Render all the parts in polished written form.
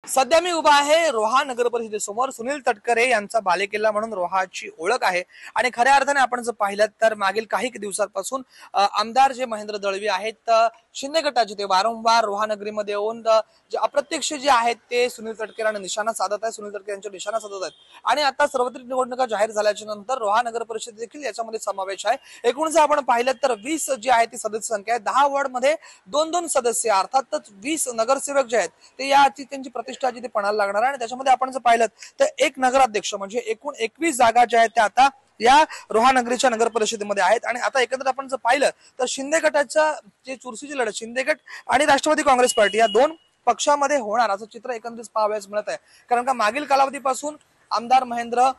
सध्या मी उभा आहे रोहा नगर परिषदेसमोर। सुनील तटकरे यांचा बालेकिल्ला म्हणून रोहाची ओळख आहे आणि खऱ्या अर्थाने आपण जर पाहिलं तर मागील काही दिवसांपासून आमदार जे महेंद्र दळवी आहेत शिंदे गटाचे ते वारंवार रोहा नगरीमध्ये येऊन जे अप्रत्यक्ष जे आहेत ते सुनील तटकरे यांना निशाणा साधत आहेत, सुनील तटकरे यांच्या निशाणा साधत आहेत आणि आता सार्वत्रिक निवडणुका जाहीर झाल्याच्या नंतर रोहा नगर परिषद देखील याच्यामध्ये समावेश आहे। एकूण जर आपण पाहिलं तर 20 जी आहे ती सदस्य संख्या आहे। 10 वॉर्ड मध्ये 2-2 सदस्य अर्थातच 20 नगरसेवक जे आहेत ते याची त्यांची प्रतिष्ठा जी ते पणाला लागणार आहे आणि त्याच्यामध्ये आपण जर पाहिलं तर एक नगराध्यक्ष म्हणजे एकूण 21 जागा ज्या आहेत त्या आता या रोहा नगरीच्या नगर परिषदेमध्ये आहेत। आणि आता एकंदर आपण जर पाहिलं तर शिंदे गटाच्या जे चुरशीची लढत शिंदे गट आणि राष्ट्रवादी काँग्रेस पार्टी या दोन पक्षामध्ये होणार असं चित्र एकंदरीत पाहावयास मिळत आहे। कारण का मागील कालावधीपासून आमदार महेंद्र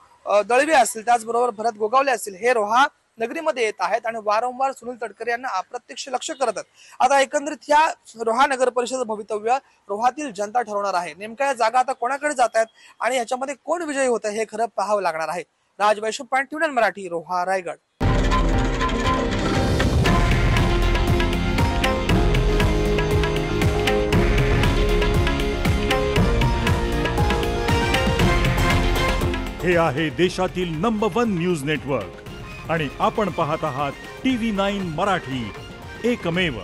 दळवी असतील त्याचबरोबर भरत गोगावले असतील हे रोहा नगरीमध्ये येत आहेत आणि वारंवार सुनील तटकरे यांना अप्रत्यक्ष लक्ष करत आहेत। आता एकंदरीत या रोहा नगर परिषद भवितव्य रोहातील जनता ठरवणार आहे। नेमक्या या जागा आता कोणाकडे जात आहेत आणि याच्यामध्ये कोण विजयी होत आहे हे खरं पाहावं लागणार आहे। राज वैश्व पॉइंट मराठी रोहा रायगड। हे आहे देशातील नंबर 1 न्यूज नेटवर्क आणि आपण पाहत आहात TV9 मराठी, एकमेव।